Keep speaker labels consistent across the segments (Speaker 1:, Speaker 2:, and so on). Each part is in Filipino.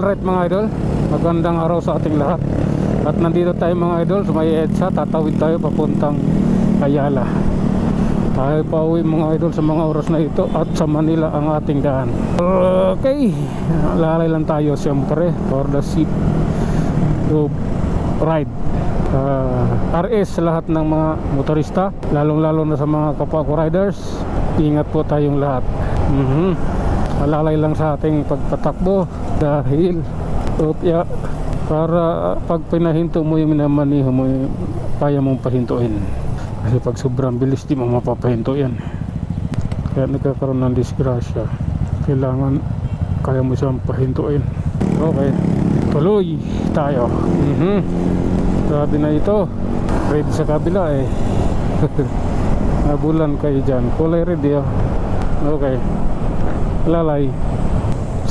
Speaker 1: Alright mga idol, magandang araw sa ating lahat. At nandito tayo mga idol sa may EDSA. Tatawid tayo papuntang Ayala. Tayo pa uwi mga idol sa mga oras na ito. At sa Manila ang ating daan. Okay, lalay lang tayo siyempre for the seat to ride. RS sa lahat ng mga motorista, lalong lalo na sa mga kapwa ko riders. Ingat po tayong lahat. Malalay lang sa ating pagpatakbo dahil para pag pinahinto mo yung minamaniho mo, kaya mong pahintuin. Kasi pag sobrang bilis di mo mapapahinto yan, kaya nagkakaroon ng disgrasya. Kailangan kaya mo siyang pahintuin. Okay, tuloy tayo. Sabi na ito, ready sa kabila eh. Nabulan kayo dyan, kulay ready oh. Okay, lalay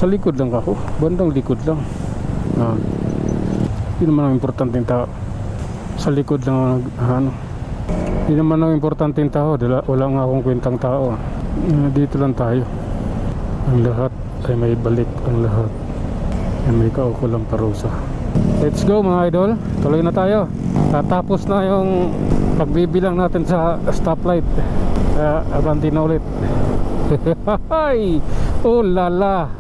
Speaker 1: sa likod lang ako, bandang likod lang. Hindi naman ang importanteng tao sa likod lang. Hindi naman ang importanteng tao, wala nga akong kwentang tao. Dito lang tayo. Ang lahat ay may balik, ang lahat ay may kaukulang parusa. Let's go mga idol, tuloy na tayo. Tatapos na yung pagbibilang natin sa stoplight. Abanti na ulit. Oh lala,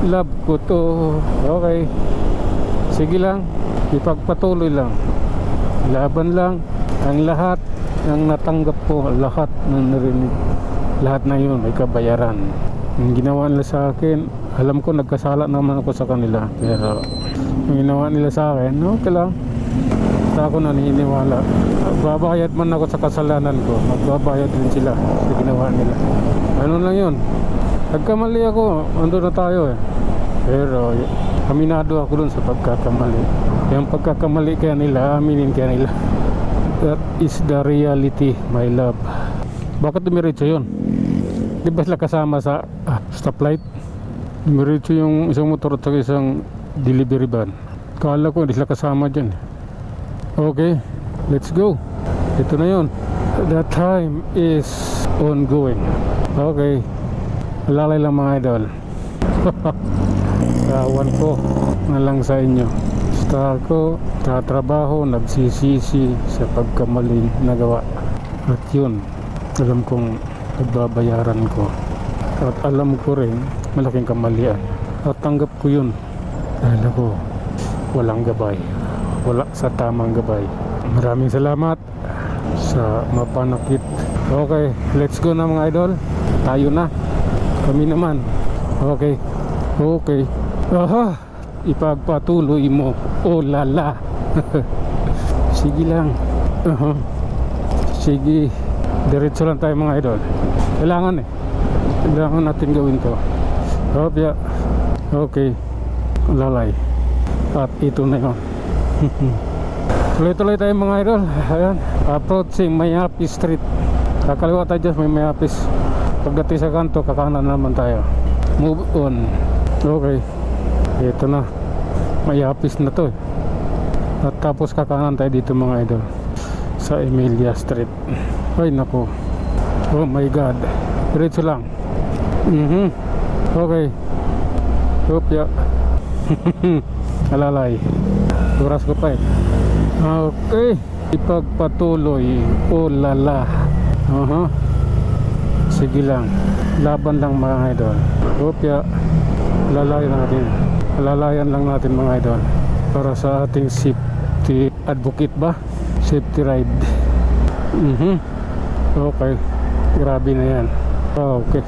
Speaker 1: love ko to. Okay, sige lang, ipagpatuloy lang, laban lang. Ang lahat ng natanggap ko, lahat ng narinig, lahat na yun may kabayaran. Yung ginawa nila sa akin, alam ko nagkasala naman ako sa kanila, pero yung ginawa nila sa akin, okay lang. Basta ako naniniwala, magbabayad man ako sa kasalanan ko, magbabayad din sila sa ginawa nila. Ano lang yun, nagkamali ako, ando na tayo eh. Pero aminado ako dun sa pagkakamali. Yung pagkakamali kaya nila, aminin kaya nila. That is the reality, my love. Bakit dumiretso yun? Di ba sila kasama sa stoplight? Dumiretso yung isang motor at isang delivery van. Kala ko hindi sila kasama dyan. Okay, let's go. Ito na yun. The time is ongoing. Okay, lalay lang mga idol. Kawan ko na lang sa inyo. Basta ako tatrabaho, nagsisisi sa pagkamaling nagawa. At yun, alam kong nagbabayaran ko. At alam ko rin malaking kamalian. At tanggap ko yun dahil ako walang gabay, wala sa tamang gabay. Maraming salamat sa mapanakit. Okay, let's go na mga idol. Tayo na, kami naman. Okay, okay. Aha, ipagpatuloy mo. Oh lala. Sige lang. Sige, diretso lang tayo mga idol. Kailangan natin gawin to. Okay, lalay. At ito na yun. Tuloy-tuloy tayo mga idol. Ayan, approaching Mayapi Street. Kakaliwa tayo dyan, may Mayapis. Pagdating sa kanto, kakanan naman tayo. Move on. Okay, ito na, Mayapis na to eh. At tapos kakanan tayo dito mga idol sa Emilia Street. Ay nako, oh my god, diretso lang. Okay, opya. Alalay, oras ko pa eh. Okay, ipagpatuloy. Oh lala. Sige lang, laban lang mga idol. Opya, lalayan lang natin mga idol para sa ating safety advocate ba, safety ride. Okay, grabe na yan. Okay,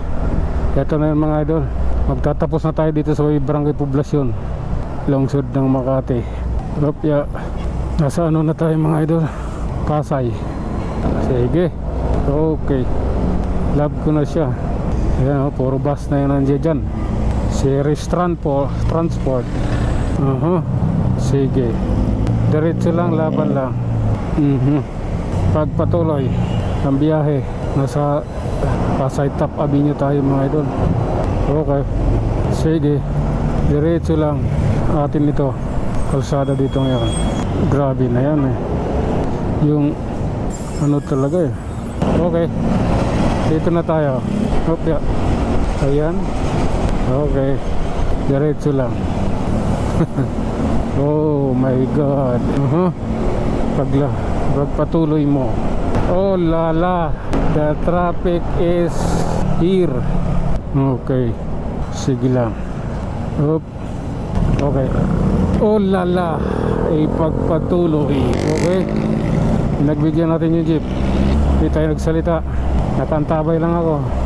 Speaker 1: ito na yun mga idol. Magtatapos na tayo dito sa Barangay Poblasyon, lungsod ng Makati. Opya, nasa ano na tayo mga idol, Pasay. Sige, okay, love ko na siya. Ayan, puro bus na yun nandiyan dyan. Series transport. Sige, diretso lang, laban lang. Pagpatuloy ang biyahe, nasa Pasay Top Avenue tayo mga idol. Okay, sige, diretso lang atin ito. Kalsada dito ngayon, grabe na yan eh. Yung ano talaga eh. Okay, dito na tayo. Okay, ayan. Okay, diretso lang. Oh my God. Pagpatuloy mo. Oh lala, the traffic is here. Okay, sige lang. Oop. Okay. Oh lala, ipagpatuloy. Okay, nagbigyan natin yung jeep. Hindi tayo nagsalita, nakantabay lang ako.